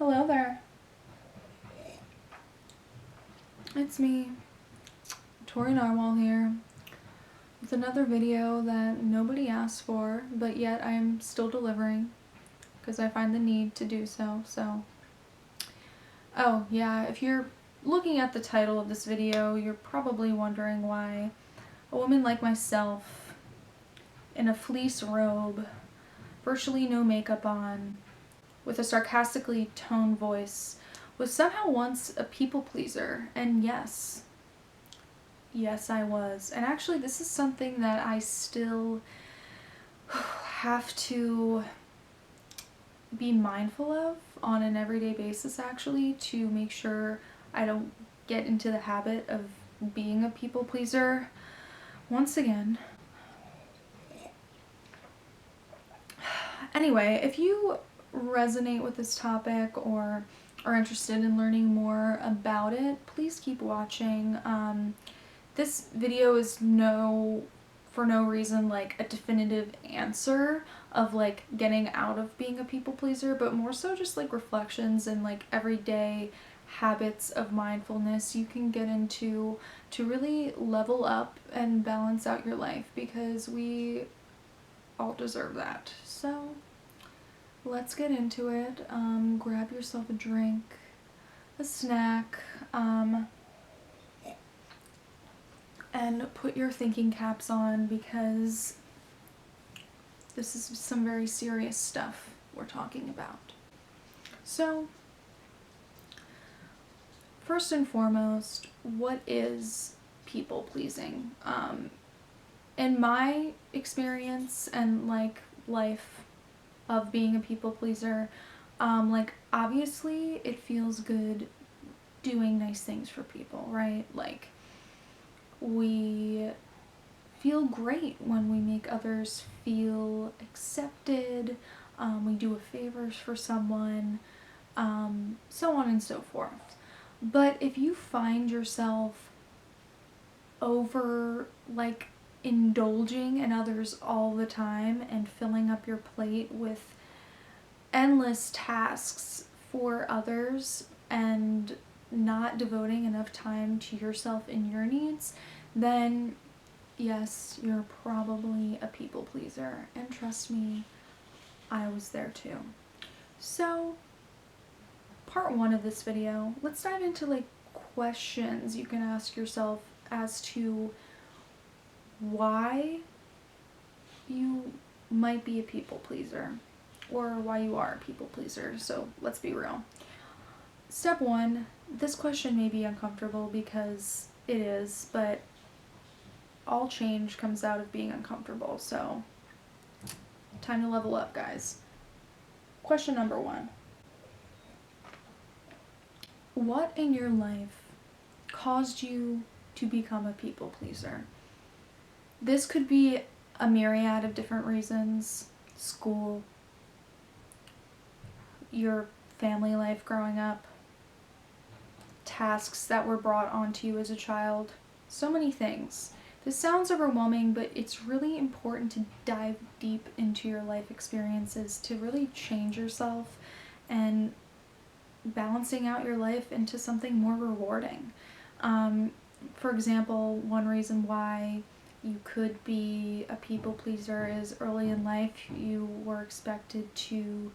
Hello there. It's me, Tori Narwhal here, with another video that nobody asked for, but yet I am still delivering because I find the need to do so. Oh yeah, if you're looking at the title of this video, you're probably wondering why a woman like myself, in a fleece robe, virtually no makeup on, with a sarcastically toned voice, was somehow once a people pleaser. And yes, I was. And actually, this is something that I still have to be mindful of on an everyday basis, actually, to make sure I don't get into the habit of being a people pleaser once again. Anyway, if you resonate with this topic or are interested in learning more about it, please keep watching. This video is for no reason like a definitive answer of like getting out of being a people pleaser, but more so just like reflections and like everyday habits of mindfulness you can get into to really level up and balance out your life, because we all deserve that. So let's get into it. Grab yourself a drink, a snack, and put your thinking caps on, because this is some very serious stuff we're talking about. So, first and foremost, what is people pleasing? In my experience and like life of being a people pleaser, like obviously it feels good doing nice things for people, right? Like, we feel great when we make others feel accepted, we do a favor for someone, so on and so forth. But if you find yourself over like indulging in others all the time and filling up your plate with endless tasks for others and not devoting enough time to yourself and your needs, then yes, you're probably a people pleaser. And trust me, I was there too. So, part one of this video, let's dive into like questions you can ask yourself as to why you might be a people pleaser, or why you are a people pleaser. So let's be real. Step one, this question may be uncomfortable because it is, but all change comes out of being uncomfortable, so time to level up, guys. Question number one. What in your life caused you to become a people pleaser? This could be a myriad of different reasons: school, your family life growing up, tasks that were brought onto you as a child, so many things. This sounds overwhelming, but it's really important to dive deep into your life experiences to really change yourself and balancing out your life into something more rewarding. For example, one reason why you could be a people pleaser is early in life you were expected to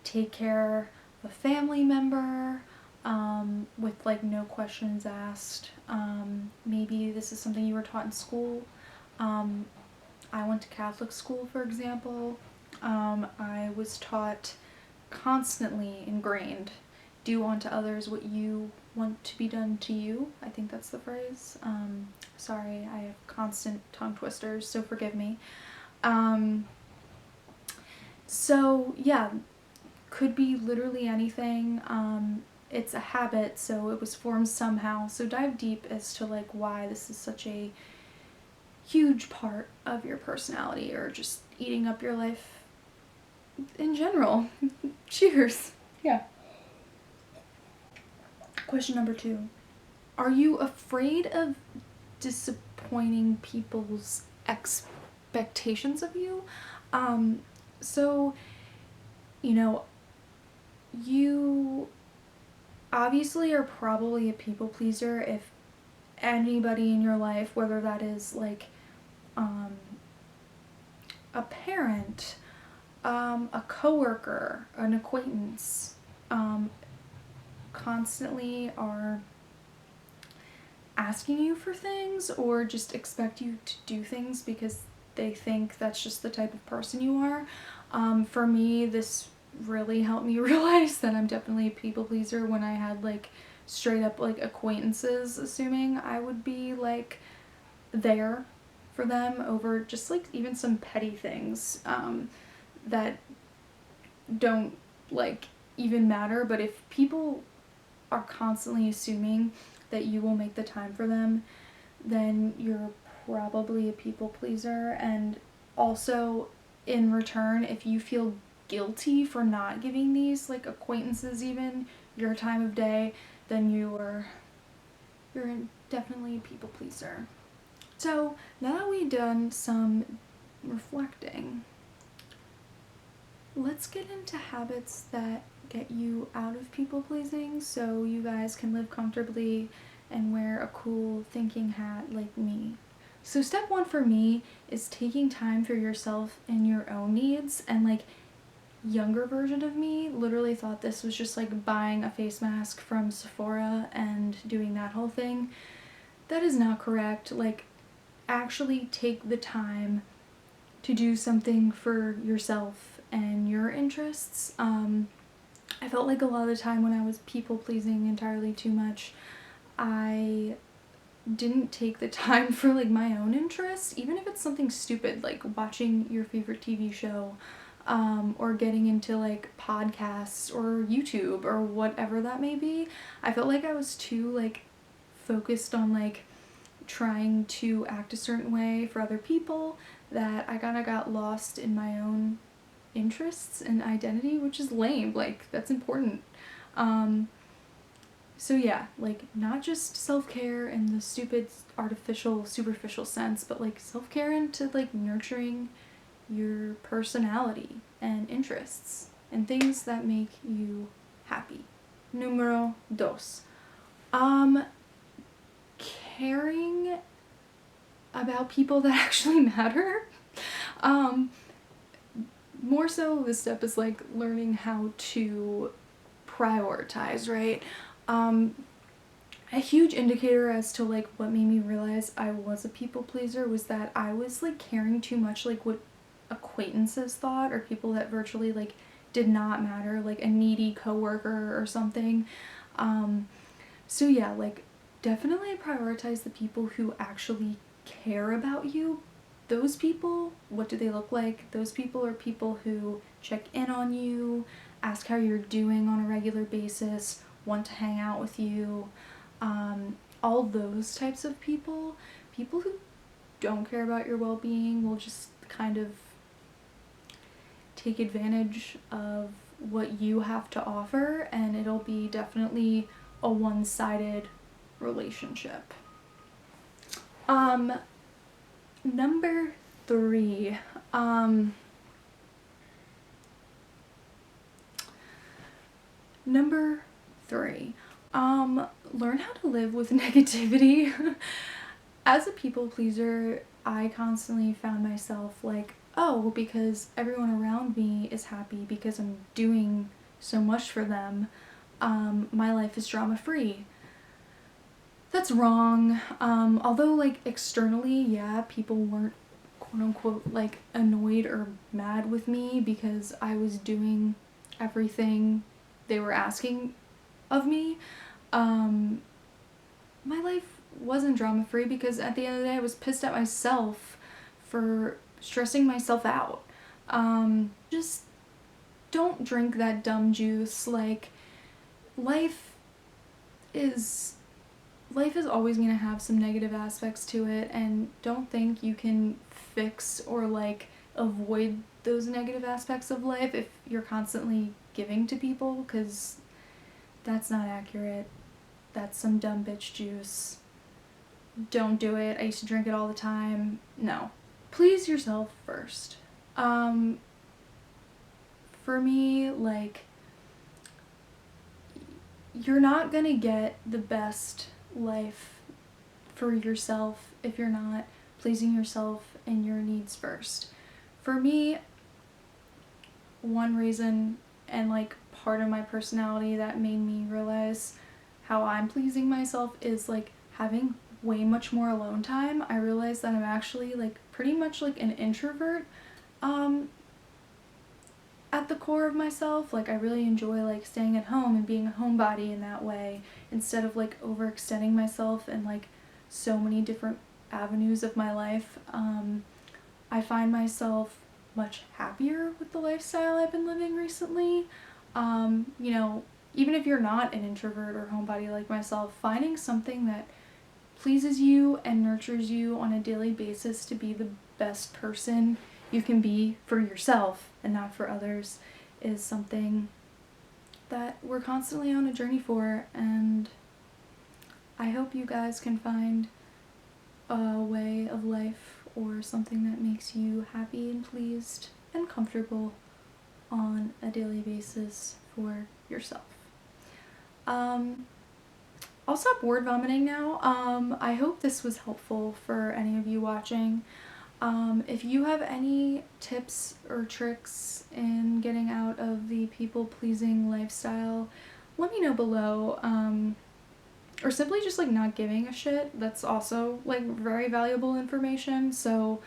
take care of a family member, with like no questions asked. Maybe this is something you were taught in school. I went to Catholic school, for example. I was taught, constantly ingrained, do unto others what you want to be done to you. I think that's the phrase. Sorry, I have constant tongue twisters, so forgive me. So yeah, could be literally anything. It's a habit, so it was formed somehow. So dive deep as to like why this is such a huge part of your personality, or just eating up your life in general. Cheers. Yeah. Question number two. Are you afraid of disappointing people's expectations of you? So, you know, you obviously are probably a people pleaser if anybody in your life, whether that is like a parent, a coworker, an acquaintance, constantly are asking you for things or just expect you to do things because they think that's just the type of person you are. For me, this really helped me realize that I'm definitely a people pleaser when I had like straight up like acquaintances assuming I would be like there for them over just like even some petty things that don't like even matter. But if people are constantly assuming that you will make the time for them, then you're probably a people pleaser. And also, in return, if you feel guilty for not giving these like acquaintances even your time of day, then you're definitely a people pleaser. So now that we've done some reflecting, let's get into habits that get you out of people pleasing so you guys can live comfortably and wear a cool thinking hat like me. So step one for me is taking time for yourself and your own needs. And like younger version of me literally thought this was just like buying a face mask from Sephora and doing that whole thing. That is not correct. Like actually take the time to do something for yourself and your interests. I felt like a lot of the time when I was people pleasing entirely too much, I didn't take the time for like my own interests, even if it's something stupid like watching your favorite TV show, or getting into like podcasts or YouTube or whatever that may be. I felt like I was too like focused on like trying to act a certain way for other people that I kind of got lost in my own interests and identity, which is lame. Like that's important. So yeah, like not just self-care in the stupid artificial superficial sense, but like self-care into like nurturing your personality and interests and things that make you happy. Numero dos. Caring about people that actually matter. More so, this step is like learning how to prioritize, right? A huge indicator as to like what made me realize I was a people pleaser was that I was like caring too much like what acquaintances thought, or people that virtually like did not matter, like a needy coworker or something. So yeah, like definitely prioritize the people who actually care about you. Those people, what do they look like? Those people are people who check in on you, ask how you're doing on a regular basis, want to hang out with you. All those types of people. People who don't care about your well-being will just kind of take advantage of what you have to offer, and it'll be definitely a one-sided relationship. Number 3. Number 3. Learn how to live with negativity. As a people pleaser, I constantly found myself like, oh, because everyone around me is happy because I'm doing so much for them, my life is drama-free. That's wrong. Although like externally, yeah, people weren't quote unquote like annoyed or mad with me because I was doing everything they were asking of me. My life wasn't drama free because at the end of the day I was pissed at myself for stressing myself out. Just don't drink that dumb juice. Like life is always going to have some negative aspects to it, and don't think you can fix or like avoid those negative aspects of life if you're constantly giving to people, because that's not accurate. That's some dumb bitch juice. Don't do it. I used to drink it all the time. No. Please yourself first. For me, like, you're not gonna get the best life for yourself if you're not pleasing yourself and your needs first. For me, one reason and like part of my personality that made me realize how I'm pleasing myself is like having way much more alone time. I realized that I'm actually like pretty much like an introvert at the core of myself. Like I really enjoy like staying at home and being a homebody in that way instead of like overextending myself in like so many different avenues of my life. I find myself much happier with the lifestyle I've been living recently. You know, even if you're not an introvert or homebody like myself, finding something that pleases you and nurtures you on a daily basis to be the best person you can be for yourself and not for others is something that we're constantly on a journey for, and I hope you guys can find a way of life or something that makes you happy and pleased and comfortable on a daily basis for yourself. I'll stop word vomiting now. I hope this was helpful for any of you watching. If you have any tips or tricks in getting out of the people-pleasing lifestyle, let me know below. Or simply just like not giving a shit. That's also like very valuable information. So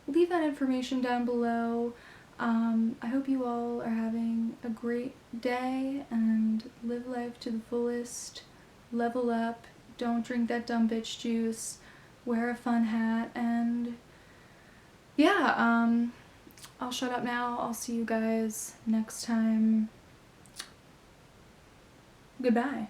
leave that information down below. I hope you all are having a great day and live life to the fullest. Level up. Don't drink that dumb bitch juice. Wear a fun hat. And yeah, I'll shut up now. I'll see you guys next time. Goodbye.